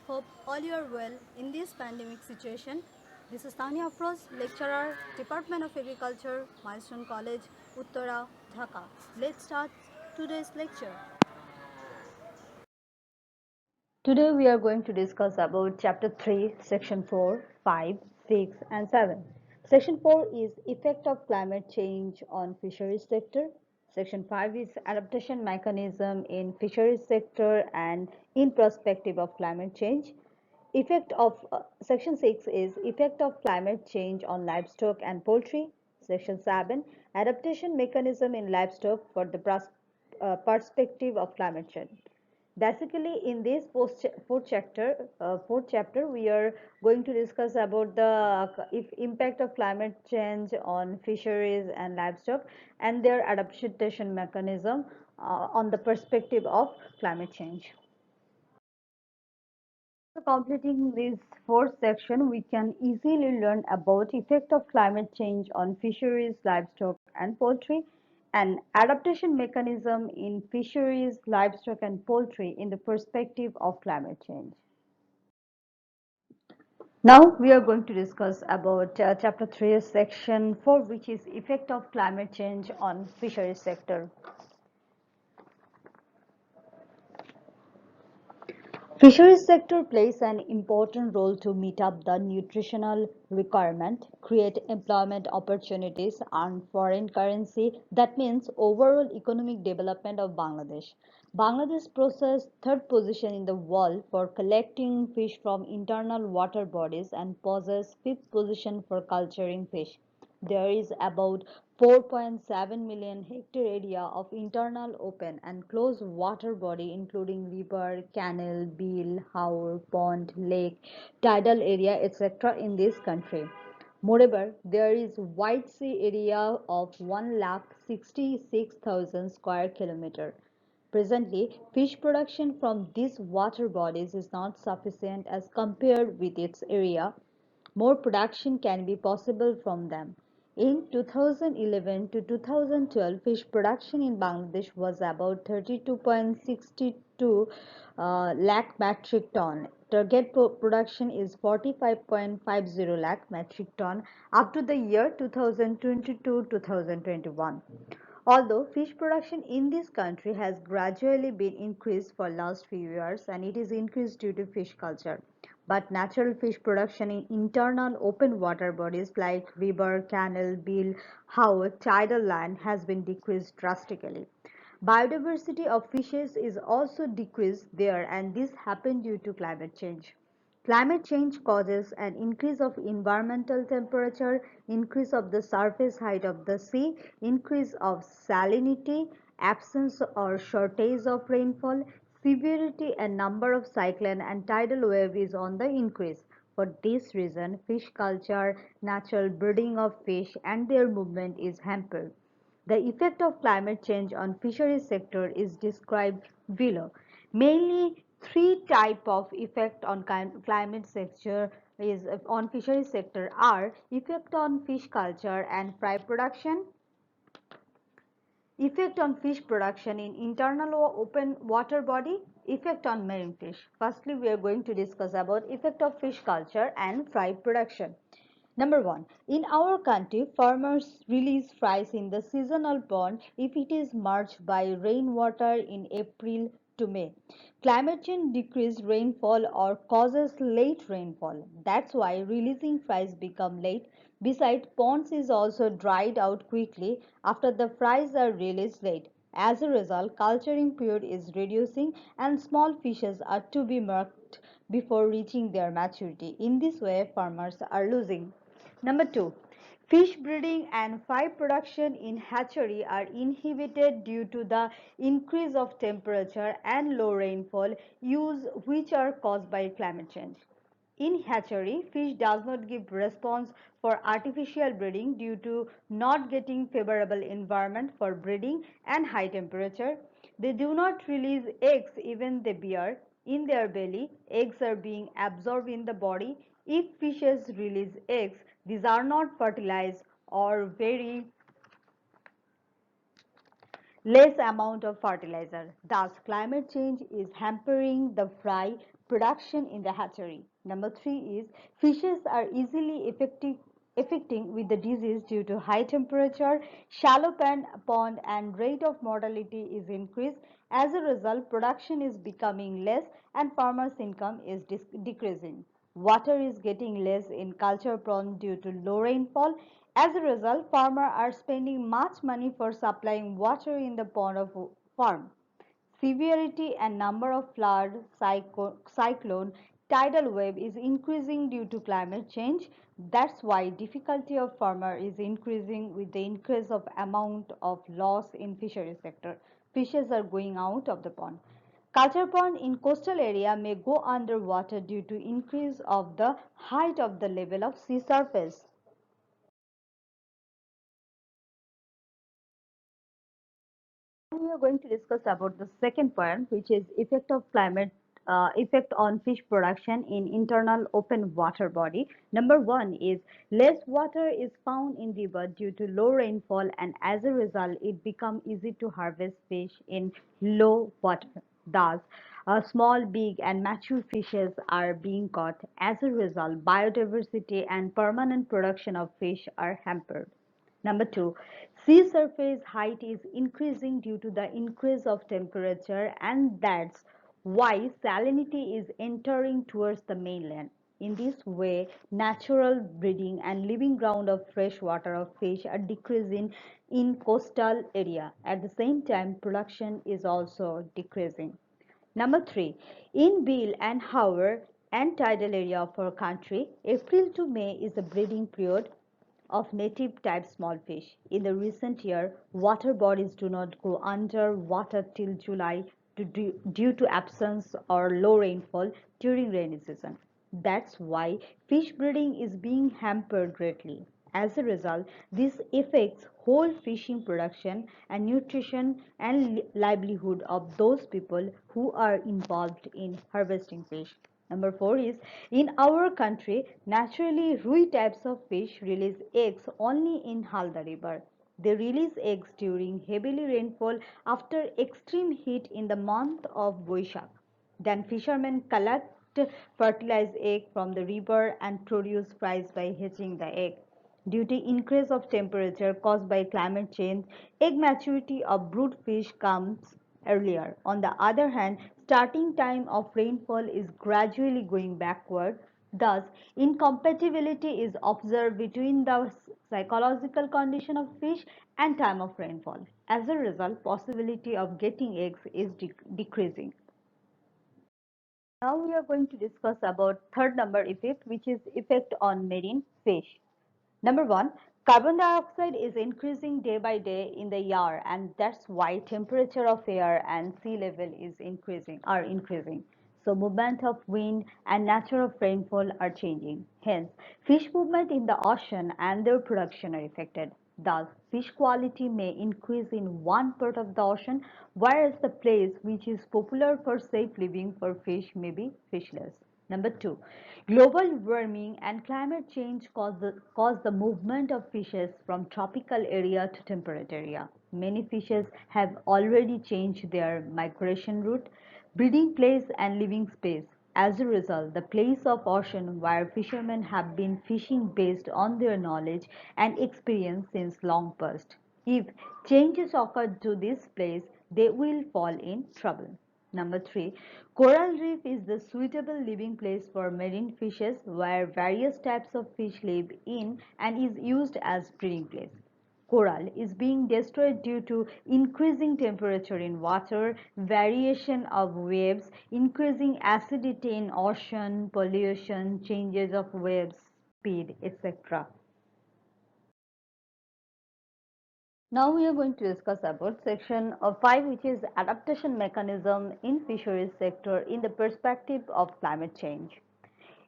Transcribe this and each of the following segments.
Hope all you are well in this pandemic situation. This is Tanya Afroz, lecturer, Department of Agriculture, Milestone College, Uttara, Dhaka. Let's start today's lecture. Today we are going to discuss about chapter 3, section 4, 5, 6 and 7. Section 4 is effect of climate change on fisheries sector. Section 5 is adaptation mechanism in fisheries sector and in perspective of climate change. Effect of Section 6 is effect of climate change on livestock and poultry. Section 7 adaptation mechanism in livestock for the perspective of climate change. Basically, in this fourth chapter, we are going to discuss about the impact of climate change on fisheries and livestock and their adaptation mechanism on the perspective of climate change. After completing this fourth section, we can easily learn about effect of climate change on fisheries, livestock and poultry and adaptation mechanism in fisheries, livestock and poultry in the perspective of climate change. Now we are going to discuss about chapter 3 section 4, which is effect of climate change on fisheries sector. Fisheries sector plays an important role to meet up the nutritional requirement, create employment opportunities, earn foreign currency. That means overall economic development of Bangladesh. Bangladesh possesses third position in the world for collecting fish from internal water bodies and possesses fifth position for culturing fish. There is about 4.7 million hectare area of internal open and closed water body including river, canal, bill, haur, pond, lake, tidal area etc. in this country. Moreover, there is wide sea area of 1,66,000 square kilometer. Presently, fish production from these water bodies is not sufficient as compared with its area. More production can be possible from them. In 2011 to 2012, fish production in Bangladesh was about 32.62 lakh metric ton. Target production is 45.50 lakh metric ton up to the year 2022-2021. Although fish production in this country has gradually been increased for last few years and it is increased due to fish culture, but natural fish production in internal open water bodies like river, canal, bill, haor, tidal land has been decreased drastically. Biodiversity of fishes is also decreased there and this happened due to climate change. Climate change causes an increase of environmental temperature, increase of the surface height of the sea, increase of salinity, absence or shortage of rainfall, severity and number of cyclone and tidal wave is on the increase. For this reason, fish culture, natural breeding of fish and their movement is hampered. The effect of climate change on fisheries sector is described below. Mainly three type of effect on climate sector is on fisheries sector are effect on fish culture and fry production, effect on fish production in internal or open water body, effect on marine fish. Firstly, we are going to discuss about effect of fish culture and fry production. Number 1. In our country, farmers release fries in the seasonal pond if it is merged by rainwater in April to May. Climate change decreases rainfall or causes late rainfall. That's why releasing fries become late. Besides, ponds is also dried out quickly after the fries are released late. As a result, culturing period is reducing and small fishes are to be marked before reaching their maturity. In this way, farmers are losing. Number 2. Fish breeding and fry production in hatchery are inhibited due to the increase of temperature and low rainfall use which are caused by climate change. In hatchery, fish does not give response for artificial breeding due to not getting favorable environment for breeding and high temperature. They do not release eggs even they bear. In their belly, eggs are being absorbed in the body. If fishes release eggs, these are not fertilized or very less amount of fertilizer. Thus, climate change is hampering the fry production in the hatchery. Number 3 is fishes are easily affecting with the disease due to high temperature, shallow pond and rate of mortality is increased. As a result, production is becoming less and farmers' income is decreasing. Water is getting less in culture pond due to low rainfall. As a result, farmers are spending much money for supplying water in the pond of farm. Severity and number of flood, cyclone, tidal wave is increasing due to climate change. That's why difficulty of farmer is increasing with the increase of amount of loss in fishery sector. Fishes are going out of the pond. Culture pond in coastal area may go underwater due to increase of the height of the level of sea surface. We are going to discuss about the second point, which is effect of climate effect on fish production in internal open water body. Number one is less water is found in river due to low rainfall, and as a result, it become easy to harvest fish in low water. Thus, small, big, and mature fishes are being caught. As a result, biodiversity and permanent production of fish are hampered. Number two, sea surface height is increasing due to the increase of temperature, and that's why salinity is entering towards the mainland. In this way, natural breeding and living ground of fresh water of fish are decreasing in coastal area. At the same time, production is also decreasing. Number three, in Bill and Howard and tidal area of our country, April to May is a breeding period of native type small fish. In the recent year, water bodies do not go under water till July due to absence or low rainfall during rainy season. That's why fish breeding is being hampered greatly. As a result, this affects whole fishing production and nutrition and livelihood of those people who are involved in harvesting fish. Number four is in our country, naturally Rui types of fish release eggs only in Halda River. They release eggs during heavily rainfall after extreme heat in the month of Boishak. Then fishermen collect fertilized egg from the river and produce fries by hatching the egg. Due to increase of temperature caused by climate change, egg maturity of brood fish comes earlier. On the other hand, starting time of rainfall is gradually going backward. Thus, incompatibility is observed between the psychological condition of fish and time of rainfall. As a result, possibility of getting eggs is decreasing. Now we are going to discuss about third number effect, which is effect on marine fish. Number one, carbon dioxide is increasing day by day in the air, and that's why temperature of air and sea level is increasing. So movement of wind and nature of rainfall are changing. Hence, fish movement in the ocean and their production are affected. Thus, fish quality may increase in one part of the ocean, whereas the place which is popular for safe living for fish may be fishless. Number two, global warming and climate change cause the movement of fishes from tropical area to temperate area. Many fishes have already changed their migration route, breeding place and living space. As a result, the place of ocean where fishermen have been fishing based on their knowledge and experience since long past. If changes occur to this place, they will fall in trouble. Number three, coral reef is the suitable living place for marine fishes where various types of fish live in and is used as breeding place. Coral is being destroyed due to increasing temperature in water, variation of waves, increasing acidity in ocean, pollution, changes of waves speed, etc. Now we are going to discuss about section of 5, which is adaptation mechanism in fisheries sector in the perspective of climate change.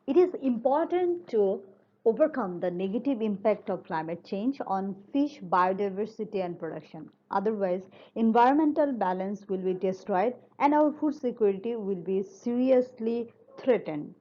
It is important to overcome the negative impact of climate change on fish biodiversity and production. Otherwise, environmental balance will be destroyed and our food security will be seriously threatened.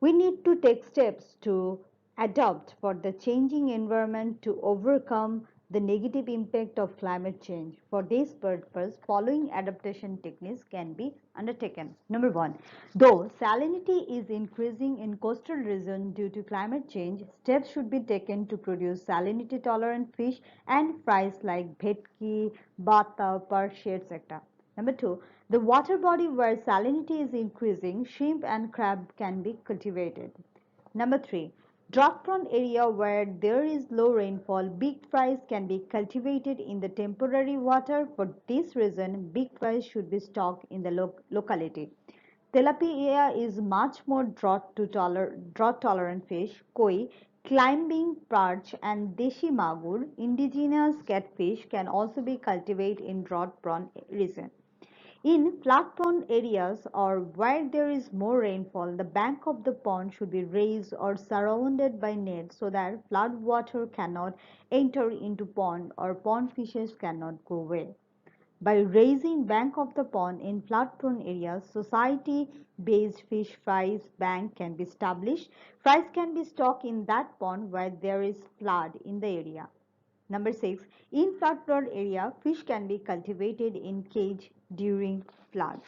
We need to take steps to adapt for the changing environment to overcome the negative impact of climate change. For this purpose, following adaptation techniques can be undertaken. Number one, though salinity is increasing in coastal regions due to climate change, steps should be taken to produce salinity tolerant fish and fries like bhetki, bata, perche, etc. Number two, the water body where salinity is increasing, shrimp and crab can be cultivated. Number three, drought-prone area where there is low rainfall, big fries can be cultivated in the temporary water. For this reason, big fries should be stocked in the locality. Tilapia is much more drought-tolerant fish. Koi, climbing perch, and deshi magur, indigenous catfish, can also be cultivated in drought-prone region. In flood-prone areas or where there is more rainfall, the bank of the pond should be raised or surrounded by nets so that flood water cannot enter into pond or pond fishes cannot go away. By raising bank of the pond in flood-prone areas, society-based fish fries bank can be established. Fries can be stocked in that pond where there is flood in the area. Number 6. In flood-prone area, fish can be cultivated in cage during flood.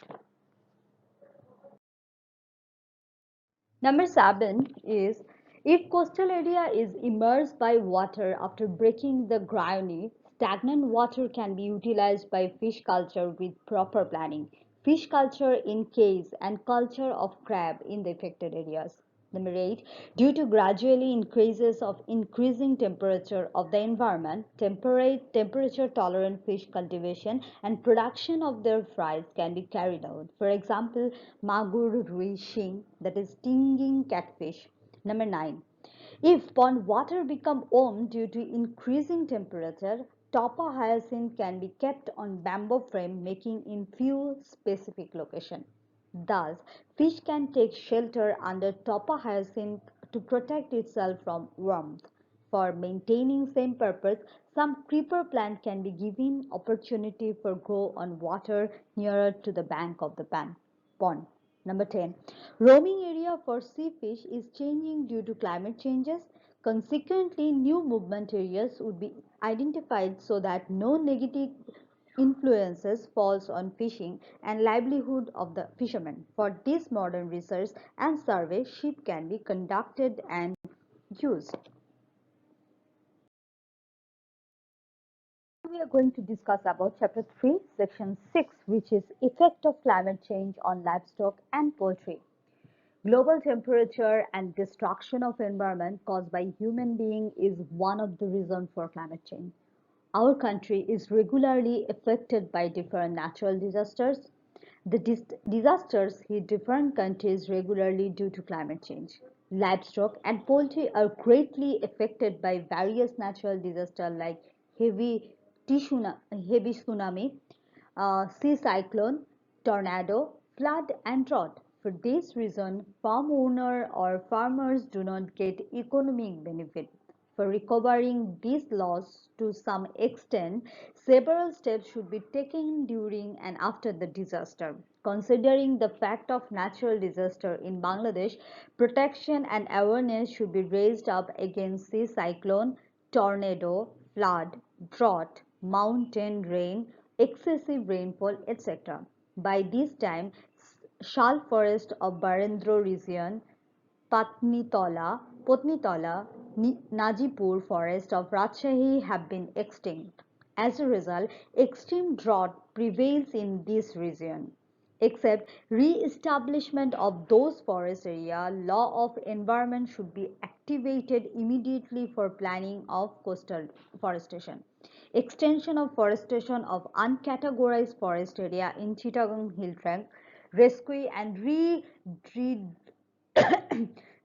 Number 7 is if coastal area is immersed by water after breaking the gyre, stagnant water can be utilized by fish culture with proper planning. Fish culture in caves and culture of crab in the affected areas. Number 8, due to gradually increases of increasing temperature of the environment, temperate temperature tolerant fish cultivation and production of their fries can be carried out. For example, magur, rui, shing, that is stinging catfish. Number 9, if pond water become warm due to increasing temperature, Topa hyacinth can be kept on bamboo frame making in few specific location. Thus, fish can take shelter under Topa hyacinth to protect itself from warmth. For maintaining same purpose, some creeper plant can be given opportunity for grow on water nearer to the bank of the pond. Number 10. Roaming area for sea fish is changing due to climate changes. Consequently, new movement areas would be identified so that no negative influences falls on fishing and livelihood of the fishermen. For this modern research and survey, ship can be conducted and used. We are going to discuss about chapter 3, section 6, which is effect of climate change on livestock and poultry. Global temperature and destruction of environment caused by human being is one of the reasons for climate change. Our country is regularly affected by different natural disasters. The disasters hit different countries regularly due to climate change. Livestock and poultry are greatly affected by various natural disasters like heavy, heavy tsunami, sea cyclone, tornado, flood, and drought. For this reason, farm owner or farmers do not get economic benefit. For recovering this loss to some extent, several steps should be taken during and after the disaster. Considering the fact of natural disaster in Bangladesh, protection and awareness should be raised up against sea cyclone, tornado, flood, drought, mountain rain, excessive rainfall, etc. By this time, Shal forest of Barendra region, Patnitola, Najipur forest of Rajshahi have been extinct. As a result, extreme drought prevails in this region. Except re-establishment of those forest area, law of environment should be activated immediately for planning of coastal forestation. Extension of forestation of uncategorized forest area in Chittagong hill trunk, rescue and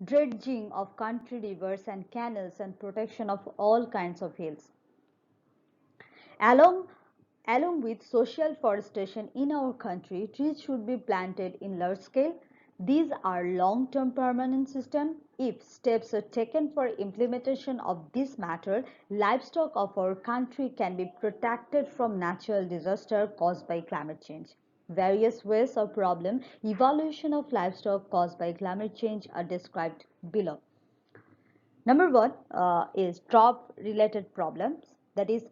dredging of country rivers and canals and protection of all kinds of hills. Along, along with social forestation in our country, trees should be planted in large scale. These are long-term permanent system. If steps are taken for implementation of this matter, livestock of our country can be protected from natural disaster caused by climate change. Various ways of problem evaluation of livestock caused by climate change are described below. Number one is crop related problems. that is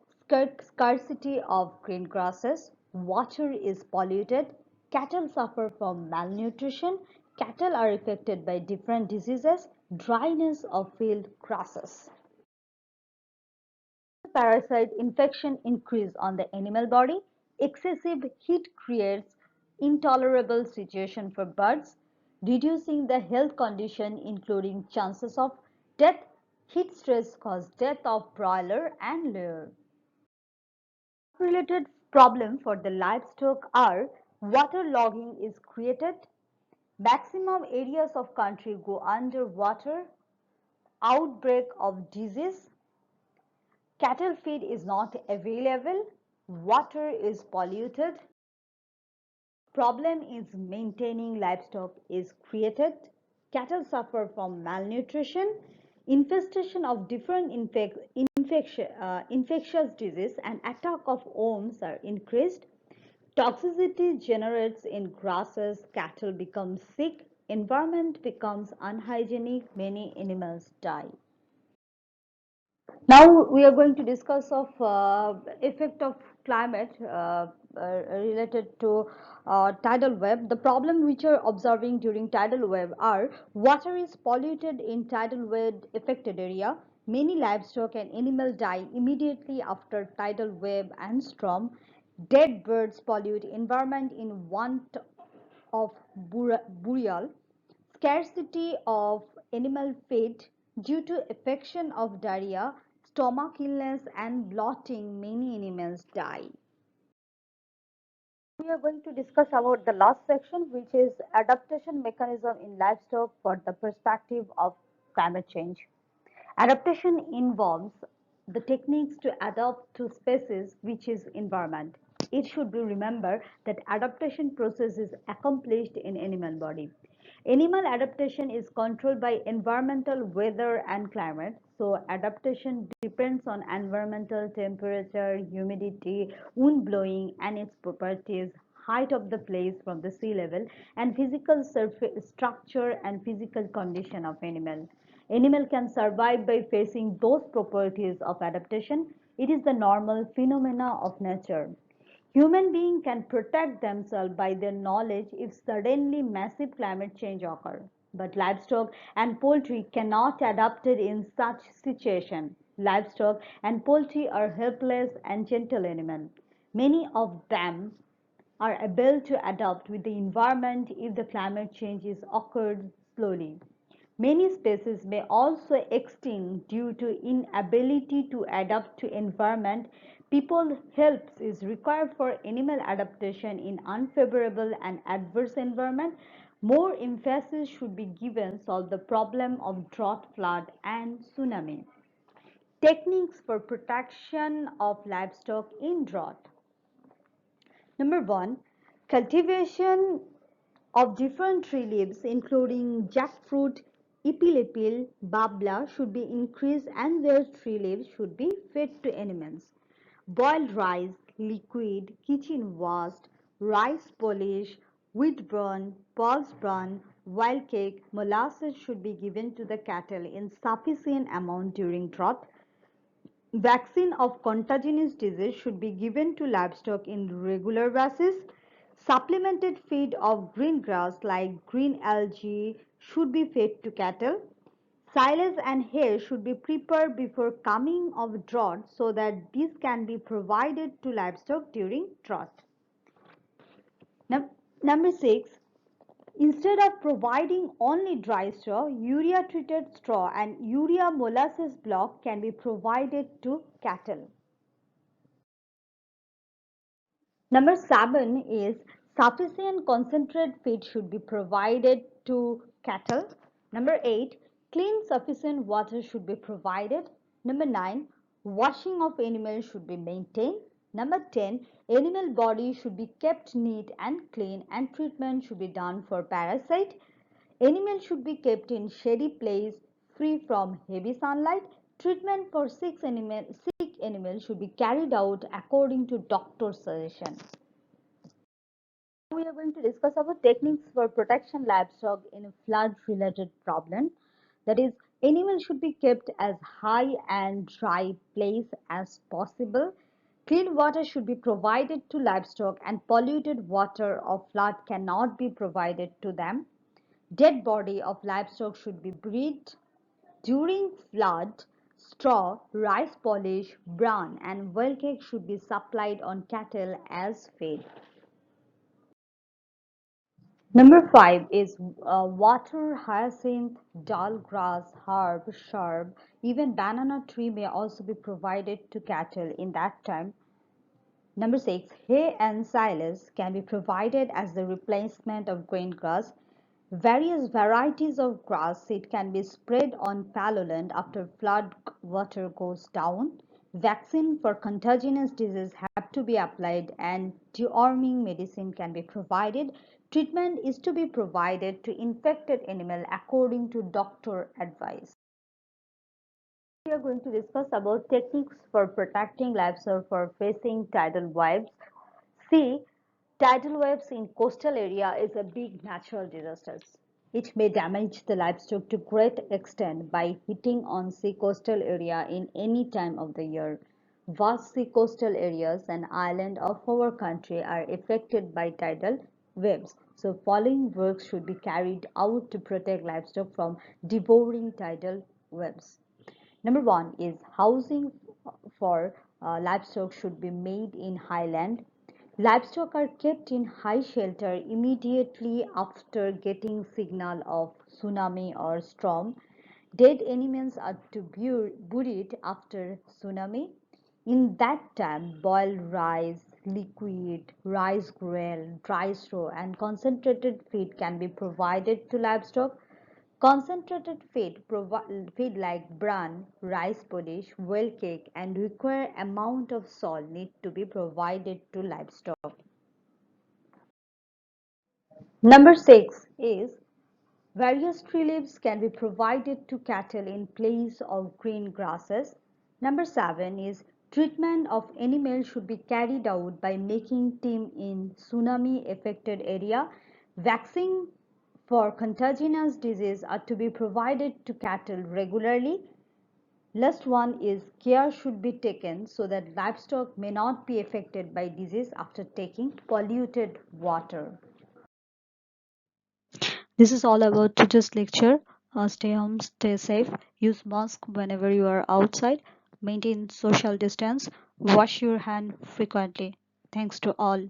scarcity of green grasses, water is polluted, cattle suffer from malnutrition, cattle are affected by different diseases, dryness of field grasses. Parasite infection increase on the animal body, excessive heat creates intolerable situation for birds, reducing the health condition including chances of death. Heat stress cause death of broiler and layer. Related problem for the livestock are waterlogging is created, maximum areas of country go under water, outbreak of disease, cattle feed is not available, water is polluted, problem is maintaining livestock is created, cattle suffer from malnutrition, infestation of different infectious disease and attack of worms are increased, toxicity generates in grasses, cattle become sick, environment becomes unhygienic, many animals die. Now we are going to discuss of effect of climate related to tidal wave. The problem which are observing during tidal wave are water is polluted in tidal wave affected area. Many livestock and animal die immediately after tidal wave and storm. Dead birds pollute environment in want of burial, scarcity of animal feed due to affection of diarrhea, stomach illness and bloating, many animals die. We are going to discuss about the last section, which is adaptation mechanism in livestock for the perspective of climate change. Adaptation involves the techniques to adapt to species which is environment. It should be remembered that adaptation process is accomplished in animal body. Animal adaptation is controlled by environmental weather and climate. So adaptation depends on environmental temperature, humidity, wind blowing and its properties, height of the place from the sea level and physical surface structure and physical condition of animal. Animal can survive by facing those properties of adaptation. It is the normal phenomena of nature. Human beings can protect themselves by their knowledge if suddenly massive climate change occurs. But livestock and poultry cannot adapt it in such situation. Livestock and poultry are helpless and gentle animals. Many of them are able to adapt with the environment if the climate change is occurred slowly. Many species may also extinct due to inability to adapt to environment. People help is required for animal adaptation in unfavorable and adverse environment. More emphasis should be given solve the problem of drought, flood and tsunami. Techniques for protection of livestock in drought. Number one, cultivation of different tree leaves including jackfruit, ipil, babla should be increased and their tree leaves should be fed to animals. Boiled rice, liquid, kitchen waste, rice polish, wheat bran, pulse bran, wild cake, molasses should be given to the cattle in sufficient amount during drought. Vaccine of contagious disease should be given to livestock in regular basis. Supplemented feed of green grass like green algae should be fed to cattle. Silage and hay should be prepared before coming of drought so that these can be provided to livestock during drought. Number 6. Instead of providing only dry straw, urea treated straw and urea molasses block can be provided to cattle. Number 7 is sufficient concentrate feed should be provided to cattle. Number 8, clean sufficient water should be provided. Number 9, washing of animals should be maintained. Number 10, animal body should be kept neat and clean and treatment should be done for parasite. Animals should be kept in shady place free from heavy sunlight. Treatment for sick animals should be carried out according to doctor's suggestion. We are going to discuss about techniques for protection livestock in a flood related problem, that is Animals should be kept as high and dry place as possible. Clean water should be provided to livestock and polluted water or flood cannot be provided to them. Dead body of livestock should be buried. During flood, straw, rice polish, bran and well cake should be supplied on cattle as feed. Number 5 is water, hyacinth, dull grass, herb, shrub, even banana tree may also be provided to cattle in that time. Number 6, hay and silage can be provided as the replacement of grain grass. Various varieties of grass seed can be spread on fallow land after flood water goes down. Vaccine for contagious disease have to be applied and deworming medicine can be provided. Treatment is to be provided to infected animal according to doctor advice. We are going to discuss about techniques for protecting livestock for facing tidal waves. See, tidal waves in coastal area is a big natural disaster. It may damage the livestock to great extent by hitting on sea coastal area in any time of the year. Vast sea coastal areas and islands of our country are affected by tidal waves. So following works should be carried out to protect livestock from devouring tidal waves. Number 1 is housing for livestock should be made in highland. Livestock are kept in high shelter immediately after getting signal of tsunami or storm. Dead animals are to be buried after tsunami. In that time, boiled rice, liquid, rice gruel, dry straw, and concentrated feed can be provided to livestock. Concentrated feed like bran, rice pudding, well cake and require amount of salt need to be provided to livestock. Number 6 is various tree leaves can be provided to cattle in place of green grasses. Number 7 is treatment of animals should be carried out by making team in tsunami affected area. Vaccine for contagious disease are to be provided to cattle regularly. Last one is care should be taken so that livestock may not be affected by disease after taking polluted water. This is all about today's lecture. Stay home, stay safe, use mask whenever you are outside, maintain social distance, wash your hand frequently. Thanks to all.